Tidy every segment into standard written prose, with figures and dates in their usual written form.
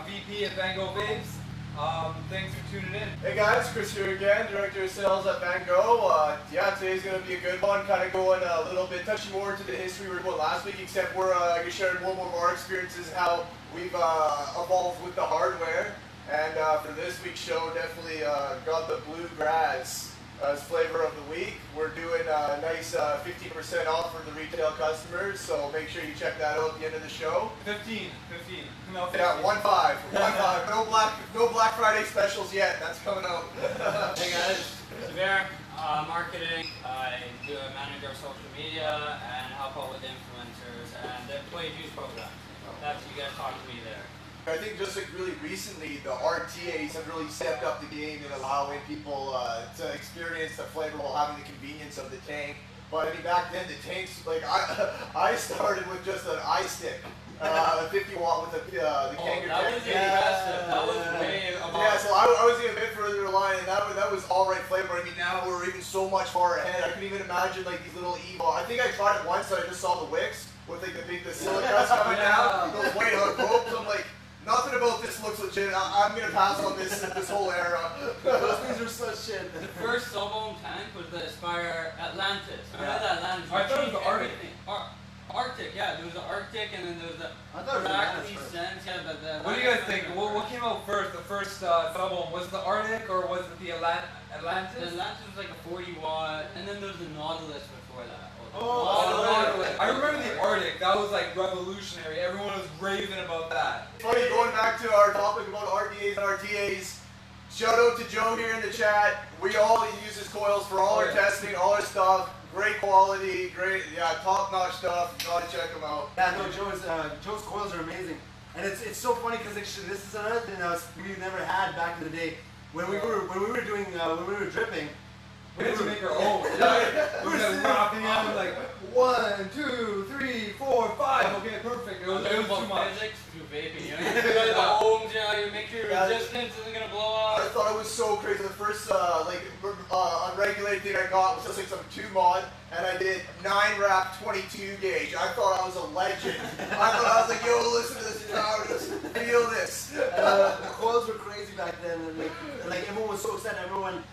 VP at VangoVapes. Thanks for tuning in. Hey guys, Chris here again, Director of Sales at VanGo. Yeah, today's going to be a good one, kind of going a little bit, touching more into the history we were going last week, except we're going to share one more of our experiences, how we've evolved with the hardware. And for this week's show, definitely got the Bluegrass as flavor of the week. We're doing a nice 15% off for the retail customers, so make sure you check that out at the end of the show. 15. No, 15. Yeah, 1.5. No Black Friday specials yet. That's coming out. Hey guys, Javere, marketing. I manage our social media and help out with influencers and the employee juice program. That's you guys talk to me there. I think just like really recently, the RTAs have really stepped up the game in allowing people to experience the flavor while having the convenience of the tank. But I mean, back then the tanks, like I started with just an iStick, 50 watt with the Kangaroo that tank. was impressive. That was way above. Yeah, so I was even a bit further along, and that was all right flavor. I mean, now we're even so much far ahead. I can even imagine like these little Evo. I think I tried it once, and I just saw the wicks with like the silicas coming down, those white hot ropes. I'm like, nothing about this looks legit. I'm gonna pass on this whole era. Those things are such shit. The first sub-ohm tank was the Aspire Atlantis. Remember that Atlantis? I thought it was the Arctic. Arctic, yeah. There was the Arctic, and then there was the Sense. Yeah, What do you guys think? What came out first? The first sub-ohm, was it the Arctic or was it the Atlantis? The Atlantis was like a 40 watt, and then there was the Nautilus before that. I remember the Arctic. That was like revolutionary. Everyone was raving about that. Funny, going back to our topic about RDAs and RTAs, shout out to Joe here in the chat. We all use his coils for all our testing, all our stuff. Great quality, great, top-notch stuff. You gotta check them out. Yeah, no, Joe's coils are amazing, and it's so funny because actually this is another thing that we never had back in the day when we were dripping. We had to make our own. We were dropping out like 1, 2, 3, 4, 5. Okay, perfect. It was too much. Physics through vaping. You know, the ohms, you make sure your resistance isn't gonna blow up. I thought it was so crazy. The first unregulated thing I got was just like some 2 mod, and I did 9 wrap 22 gauge. I thought I was a legend. I was like, yo, listen to this power, just feel this. The coils were crazy back then, and like everyone was so excited. Everyone.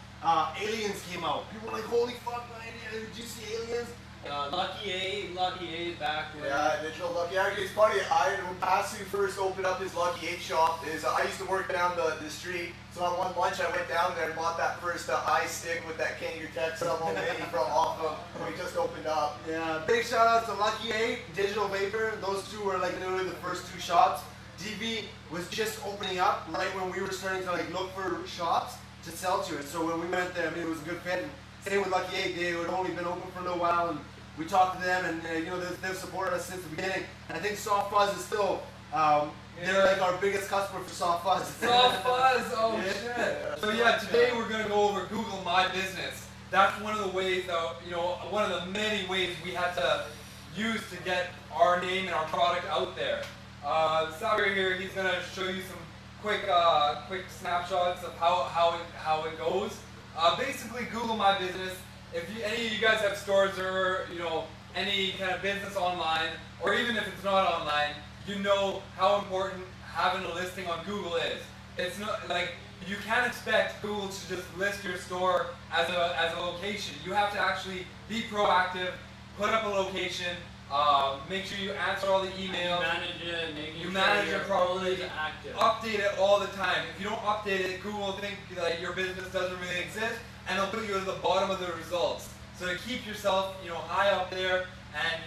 Aliens came out. People were like, holy fuck, man, did you see Aliens? Lucky A back when... Yeah, digital Lucky. Actually, it's funny, when Pasu first opened up his Lucky 8 shop, I used to work down the street, so on one lunch I went down there and bought that first iStick with that Kangaroo Tech sub-ohm mini from off of when he just opened up. Yeah, big shout out to Lucky 8, Digital Vapor. Those two were like literally the first 2 shops. DV was just opening up right when we were starting to like look for shops to sell to it. So when we went there, I mean, it was a good fit. And same with Lucky 8, they had only been open for a little while, and we talked to them, and you know, they've supported us since the beginning. And I think Soft Fuzz is still, they're like our biggest customer for Soft Fuzz. Soft Fuzz, oh shit. So yeah, today we're gonna go over Google My Business. That's one of the ways, one of the many ways we had to use to get our name and our product out there. Sagar here, he's gonna show you some quick snapshots of how it goes. Basically, Google My Business. If any of you guys have stores or any kind of business online, or even if it's not online, you know how important having a listing on Google is. It's not like you can't expect Google to just list your store as a location. You have to actually be proactive, put up a location. Make sure you answer all the emails. You manage it properly. Active. Update it all the time. If you don't update it, Google will think that your business doesn't really exist, and they'll put you at the bottom of the results. So to keep yourself, high up there and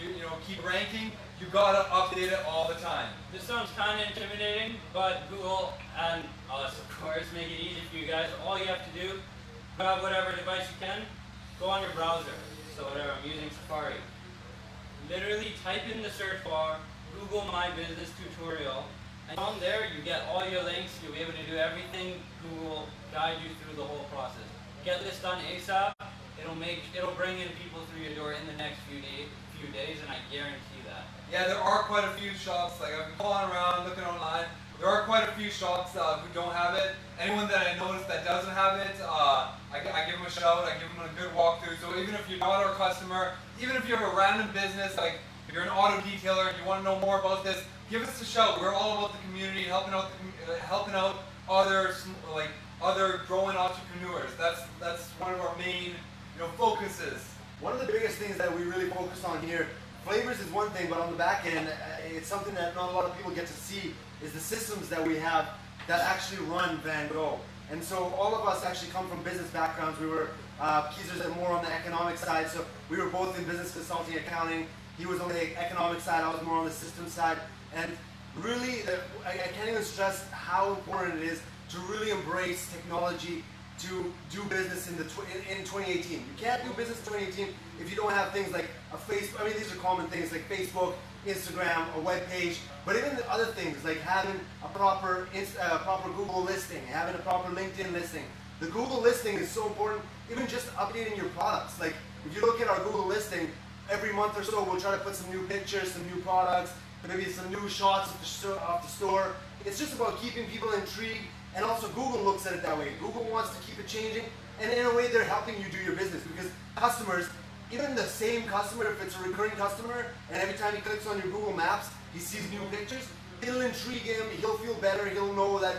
keep ranking, you gotta update it all the time. This sounds kind of intimidating, but Google and us, of course, make it easy for you guys. All you have to do, grab whatever device you can, go on your browser. So whatever, I'm using Safari. Literally type in the search bar, Google My Business Tutorial, and from there you get all your links. You'll be able to do everything. Google will guide you through the whole process. Get this done ASAP. It'll bring in people through your door in the next few days, and I guarantee that. Yeah, there are quite a few shops. Like I've been calling around, looking online. There are quite a few shops who don't have it. Anyone that I notice that doesn't have it, I give them a shout. I give them a good walkthrough. So even if you're not our customer, even if you have a random business, like If you're an auto detailer and you want to know more about this, give us a shout. We're all about the community, helping out other growing entrepreneurs. That's one of our main focuses. One of the biggest things that we really focus on here, flavors is one thing, but on the back end, it's something that not a lot of people get to see, is the systems that we have that actually run VanGo. And so all of us actually come from business backgrounds. We were, Keezer's more on the economic side, so we were both in business consulting, accounting. He was on the economic side, I was more on the system side. And really, I can't even stress how important it is to really embrace technology to do business in 2018. You can't do business in 2018 if you don't have things like a Facebook. I mean, these are common things like Facebook, Instagram, a web page, but even the other things like having a proper Google listing, having a proper LinkedIn listing. The Google listing is so important, even just updating your products. Like if you look at our Google listing, every month or so we'll try to put some new pictures, some new products, maybe some new shots of the store. It's just about keeping people intrigued, and also Google looks at it that way. Google wants to keep it changing, and in a way they're helping you do your business, because customers, even the same customer, if it's a recurring customer, and every time he clicks on your Google Maps, he sees new pictures, it'll intrigue him, he'll feel better, he'll know that,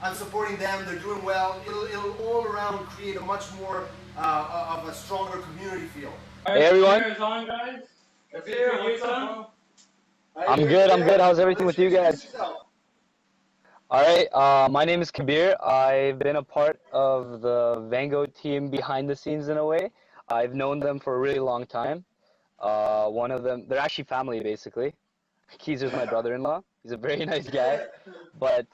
I'm supporting them, they're doing well. It'll all around create a much more of a stronger community feel. Hey everyone. On, guys. I'm good. How's everything with you guys? Alright, my name is Kabir. I've been a part of the VanGo team behind the scenes in a way. I've known them for a really long time. One of them, they're actually family basically. Keezer's my brother-in-law. He's a very nice guy. But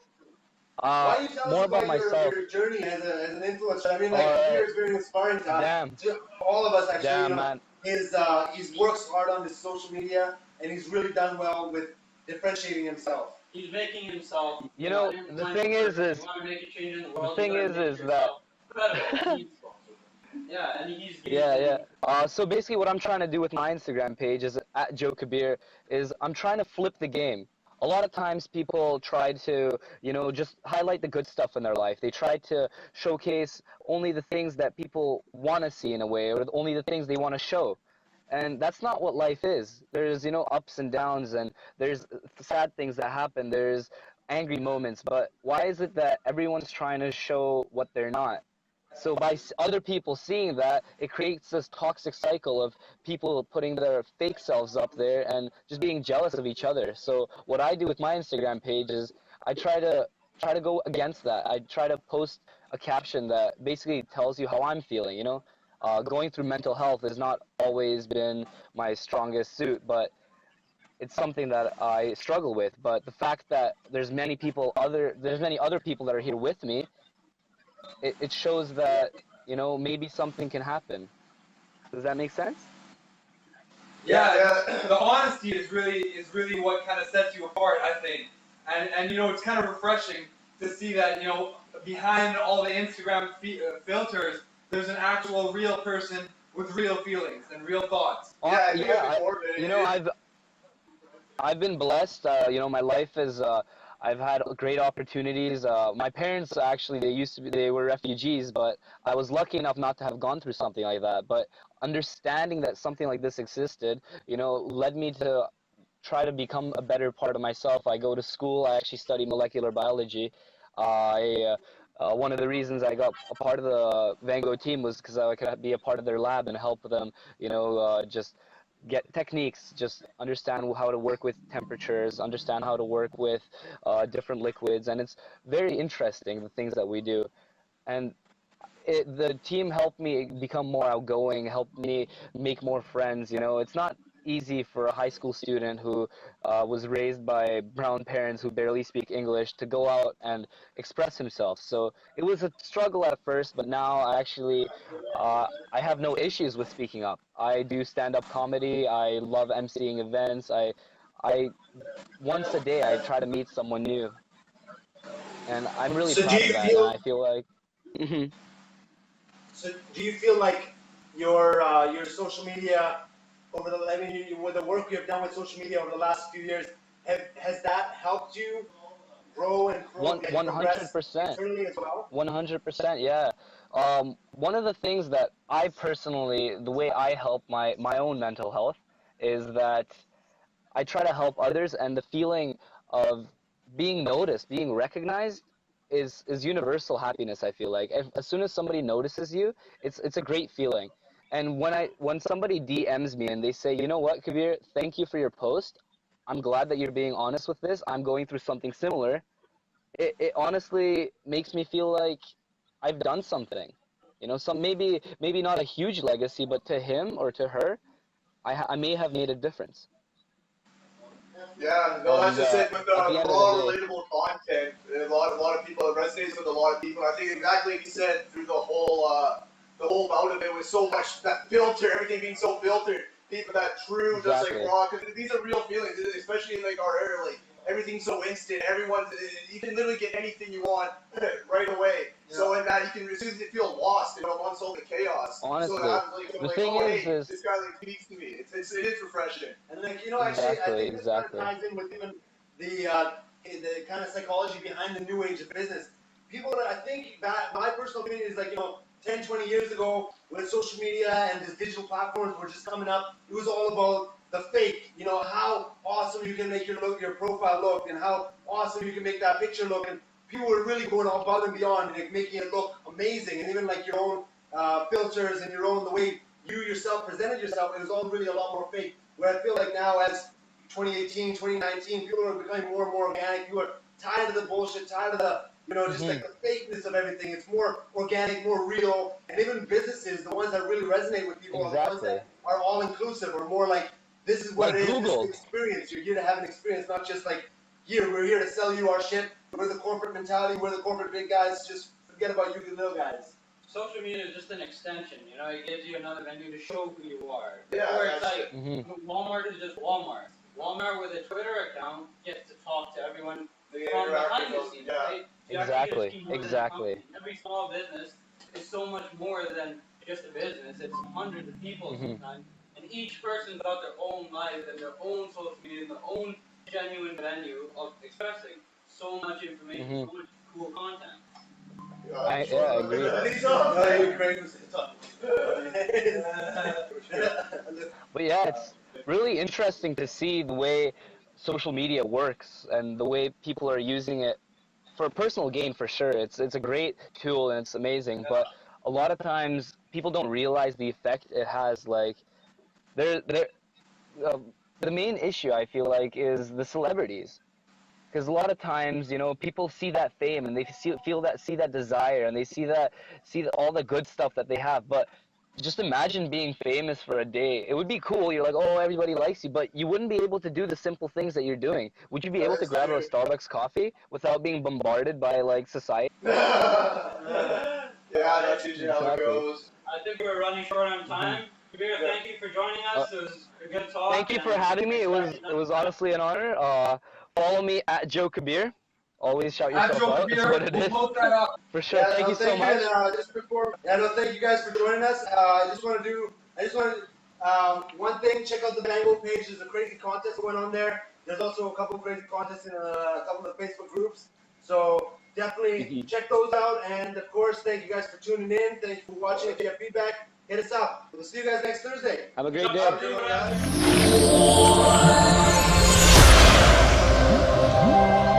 more about myself. Your journey as an influencer. I mean, Kabir is very inspiring to all of us actually. Damn, man. He's works hard on his social media, and he's really done well with differentiating himself. He's making himself. The thing is that. Yeah, and he's. So basically, what I'm trying to do with my Instagram page is @JoeKabir is I'm trying to flip the game. A lot of times people try to, just highlight the good stuff in their life. They try to showcase only the things that people want to see in a way, or only the things they want to show. And that's not what life is. There's, ups and downs, and there's sad things that happen. There's angry moments. But why is it that everyone's trying to show what they're not? So by other people seeing that, it creates this toxic cycle of people putting their fake selves up there and just being jealous of each other. So what I do with my Instagram page is I try to go against that. I try to post a caption that basically tells you how I'm feeling, Going through mental health has not always been my strongest suit, but it's something that I struggle with. But the fact that there's many other people that are here with me, it shows that, maybe something can happen. Does that make sense? Yeah, the honesty is really what kind of sets you apart, I think. And it's kind of refreshing to see that, behind all the Instagram filters, there's an actual real person with real feelings and real thoughts. I've been blessed. My life is. I've had great opportunities. My parents actually, they were refugees, but I was lucky enough not to have gone through something like that. But understanding that something like this existed, led me to try to become a better part of myself. I go to school. I actually study molecular biology. One of the reasons I got a part of the VanGo team was because I could be a part of their lab and help them, just get techniques, just understand how to work with temperatures, understand how to work with different liquids, and it's very interesting, the things that we do. And the team helped me become more outgoing, helped me make more friends. It's not easy for a high school student who was raised by brown parents who barely speak English to go out and express himself. So it was a struggle at first, but now I have no issues with speaking up. I do stand-up comedy. I love emceeing events. I once a day I try to meet someone new, and I'm really proud of that. And I feel like. So do you feel like your social media with the work you have done with social media over the last few years, has that helped you grow and grow? 100%. Internally as well? 100%, yeah. One of the things that I personally, the way I help my own mental health is that I try to help others, and the feeling of being noticed, being recognized, is universal happiness. I feel like as soon as somebody notices you, it's a great feeling. And when somebody DMs me and they say, you know what, Kabir, thank you for your post. I'm glad that you're being honest with this. I'm going through something similar. It honestly makes me feel like I've done something. You know, some maybe not a huge legacy, but to him or to her, I may have made a difference. Yeah, no, that's just it. With at the a end lot of of the day, relatable content, a lot of people, it resonates with a lot of people. I think exactly like you said, through the whole bout of it was so much that filter, everything being so filtered. People that true, just like Exactly. raw, because these are real feelings, especially in like our area. Like everything's so instant. You can literally get anything you want right away. Yeah. So in that, you can as soon as you feel lost, amongst all the chaos. Honestly, so that happens, the like, thing oh, is, hey, this guy like speaks to me. It is refreshing. And like, you know, actually, I Exactly, think this kind of exactly. ties in with even the kind of psychology behind the new age of business. People, I think that my personal opinion is like, 10, 20 years ago when social media and these digital platforms were just coming up, it was all about the fake, how awesome you can make your profile look, and how awesome you can make that picture look, and people were really going above and beyond, and making it look amazing, and even like your own filters and the way you yourself presented yourself, it was all really a lot more fake. Where I feel like now, as 2018, 2019, people are becoming more and more organic. People are tired of the bullshit, tired of the, just like the fakeness of everything. It's more organic, more real, and even businesses, the ones that really resonate with people, are the ones Exactly. that are all inclusive, or more like, this is what Like it is, Google. this is the experience. You're here to have an experience, not just like, we're here to sell you our shit. We're the corporate mentality, we're the corporate big guys, just forget about you little guys. Social media is just an extension, it gives you another venue to show who you are. Yeah, Or it's that's like, Walmart is just Walmart. Walmart with a Twitter account gets to talk to everyone from behind the scenes, right? You actually get to see more than a Exactly. company. Every small business is so much more than just a business. It's hundreds of people sometimes. And each person's got their own life and their own social media and their own genuine venue of expressing so much information, so much cool content. I agree. But yeah, it's really interesting to see the way social media works and the way people are using it for personal gain, for sure. It's a great tool and it's amazing, but a lot of times people don't realize the effect it has. Like, the main issue, I feel like, is the celebrities. Because a lot of times, people see that fame and they see that desire, and they see all the good stuff that they have. But just imagine being famous for a day. It would be cool. You're like, oh, everybody likes you, but you wouldn't be able to do the simple things that you're doing. Would you be able to grab a Starbucks coffee without being bombarded by like society? Yeah, that's usually how it goes. I think we're running short on time. Kabir, thank you for joining us. It was a good talk. Thank you for having me. It was honestly an honor. Follow me at Joe Kabir. Always shout yourself out. That's what it is. We'll post that up. For sure. Thank you so much. Thank you guys for joining us. I just want to one thing. Check out the VanGo page. There's a crazy contest going on there. There's also a couple of crazy contests in a couple of Facebook groups. So definitely check those out. And of course, thank you guys for tuning in. Thank you for watching. If you have feedback, hit us up. We'll see you guys next Thursday. Have a great day.